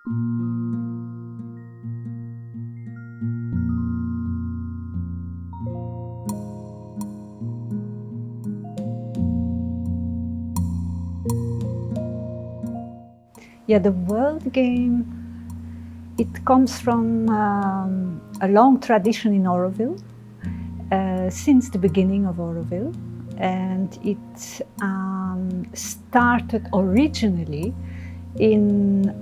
Yeah, the world game, it comes from a long tradition in Auroville, since the beginning of Auroville. And it started originally in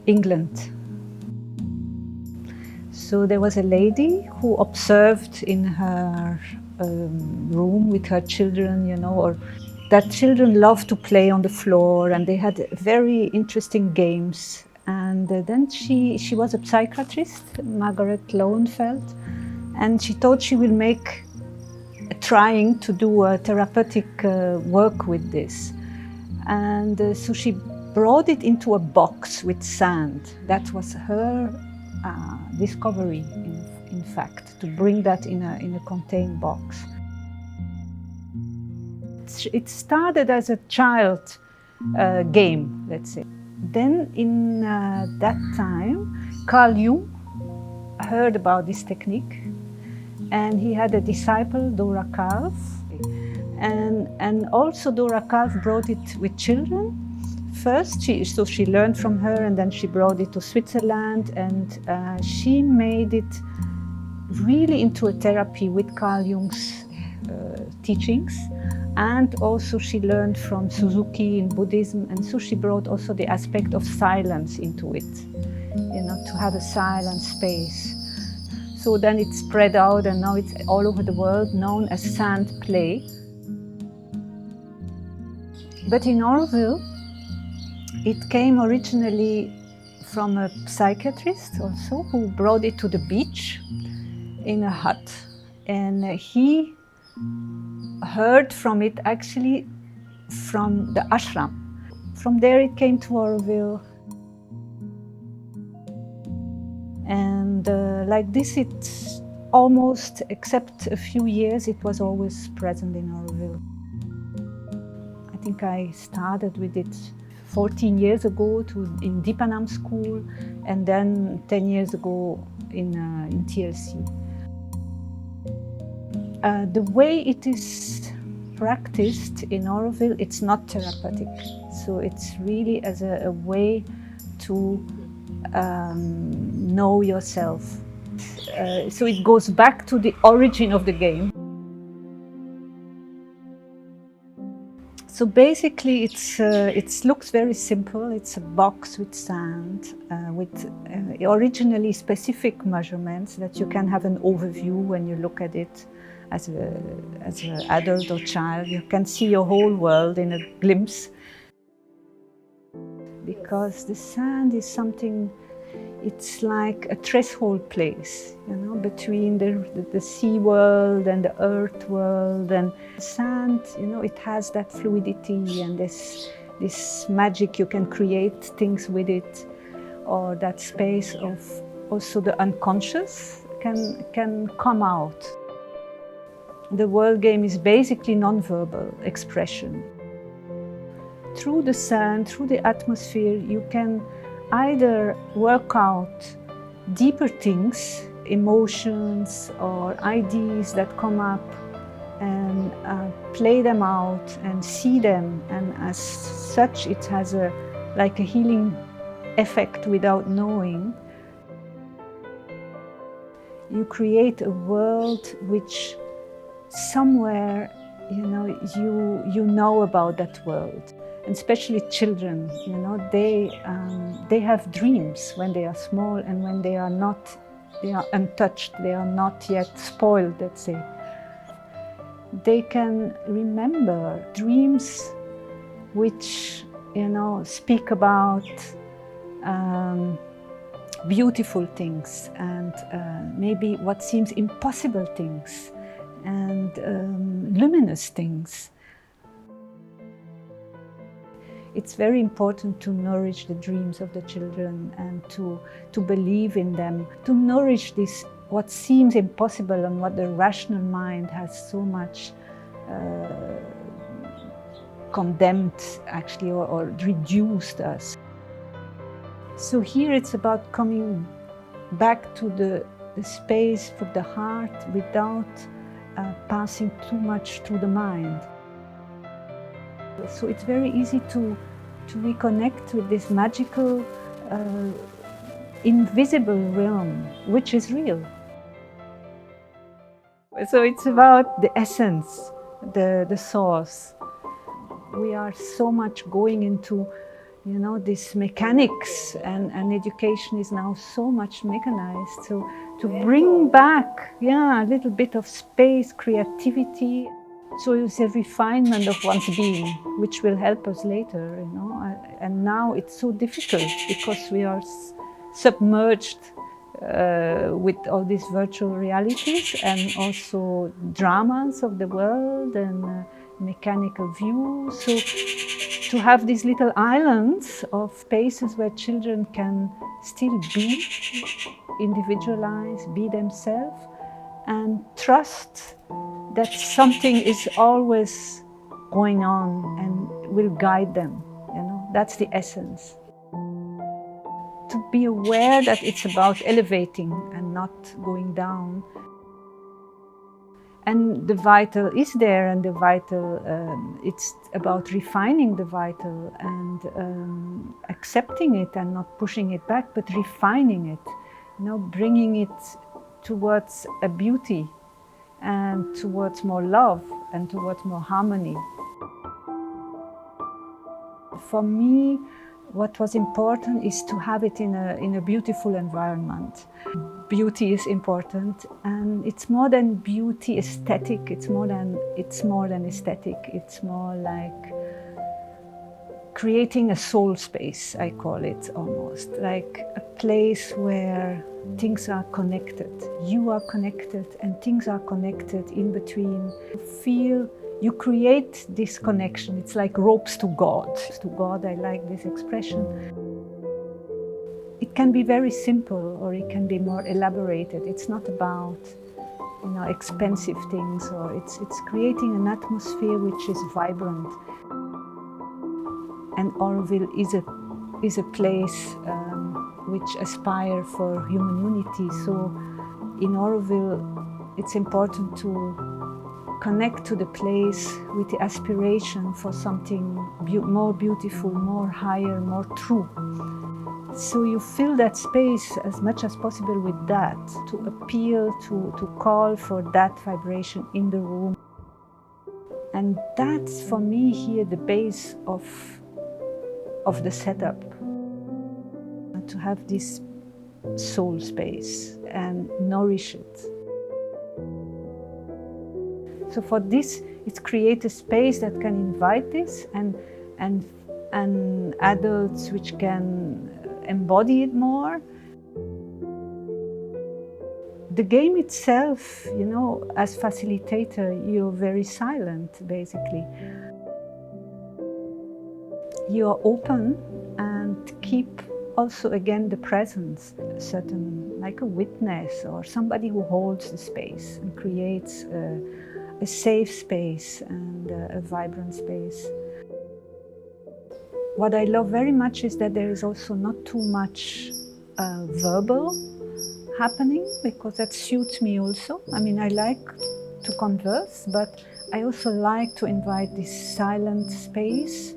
England. So there was a lady who observed in her room with her children, or that children loved to play on the floor, and they had very interesting games. And then she was a psychiatrist, Margaret Lowenfeld, and she thought she will make trying to do a therapeutic work with this. And so she brought it into a box with sand. That was her discovery, in fact, to bring that in a contained box. It started as a child game, let's say. Then in that time, Carl Jung heard about this technique, and he had a disciple, Dora Kalf. And also Dora Kalf brought it with children. First, so she learned from her, and then she brought it to Switzerland, and she made it really into a therapy with Carl Jung's teachings. And also she learned from Suzuki in Buddhism, and so she brought also the aspect of silence into it, to have a silent space. So then it spread out, and now it's all over the world known as sand play. But in Auroville, it came originally from a psychiatrist also, who brought it to the beach in a hut. And he heard from it actually from the ashram. From there it came to Auroville. And like this, it's almost, except a few years, it was always present in Auroville. I think I started with it 14 years ago in Deepanam school, and then 10 years ago in TLC. The way it is practiced in Auroville, it's not therapeutic. So it's really as a way to know yourself. So it goes back to the origin of the game. So basically, it looks very simple. It's a box with sand, with originally specific measurements that you can have an overview when you look at it as an adult or child. You can see your whole world in a glimpse. Because the sand is something, it's like a threshold place, between the sea world and the earth world. And sand, it has that fluidity and this magic. You can create things with it, or that space of also the unconscious can come out. The world game is basically non-verbal expression. Through the sand, through the atmosphere, you can either work out deeper things, emotions or ideas that come up, and play them out and see them. And as such, it has like a healing effect without knowing. You create a world which somewhere, you know about that world. And especially children, they have dreams when they are small, and when they are untouched, they are not yet spoiled, let's say. They can remember dreams which, speak about beautiful things, and maybe what seems impossible things, and luminous things. It's very important to nourish the dreams of the children and to believe in them, to nourish this, what seems impossible and what the rational mind has so much condemned, actually, or reduced us. So here it's about coming back to the space for the heart without passing too much through the mind. So it's very easy to reconnect with this magical, invisible realm, which is real. So it's about the essence, the source. We are so much going into, this mechanics, and education is now so much mechanized. So to bring back, a little bit of space, creativity. So it's a refinement of one's being, which will help us later, And now it's so difficult because we are submerged with all these virtual realities and also dramas of the world and mechanical views. So to have these little islands of spaces where children can still be individualized, be themselves, and trust that something is always going on and will guide them. That's the essence. To be aware that it's about elevating and not going down. And the vital is there, and the vital, it's about refining the vital and accepting it and not pushing it back, but refining it, bringing it towards a beauty and towards more love and towards more harmony. For me, what was important is to have it in a beautiful environment. Beauty is important, and it's more than beauty aesthetic. It's more than aesthetic. It's more like creating a soul space, I call it, almost like a place where things are connected. You are connected, and things are connected in between. You create this connection. It's like ropes to God. To God, I like this expression. It can be very simple, or it can be more elaborated. It's not about, expensive things, or it's creating an atmosphere which is vibrant. And Auroville is a place which aspires for human unity. So in Auroville, it's important to connect to the place with the aspiration for something more beautiful, more higher, more true. So you fill that space as much as possible with that, to appeal, to call for that vibration in the room. And that's, for me, here the base of the setup. To have this soul space and nourish it. So for this, it's create a space that can invite this and adults which can embody it more. The game itself, as facilitator, you're very silent, basically. You're open and keep also, again, the presence, like a witness or somebody who holds the space and creates a safe space and a vibrant space. What I love very much is that there is also not too much verbal happening, because that suits me also. I mean, I like to converse, but I also like to invite this silent space.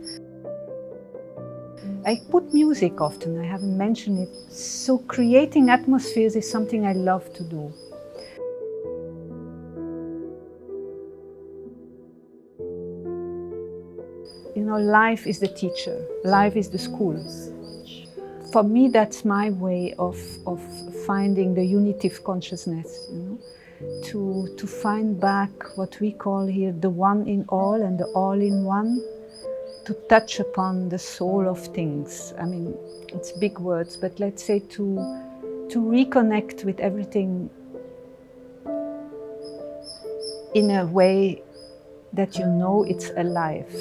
I put music often, I haven't mentioned it. So creating atmospheres is something I love to do. Life is the teacher, life is the school. For me, that's my way of finding the unitive consciousness, to find back what we call here the one in all and the all in one, to touch upon the soul of things. I mean, it's big words, but let's say to reconnect with everything in a way that it's alive.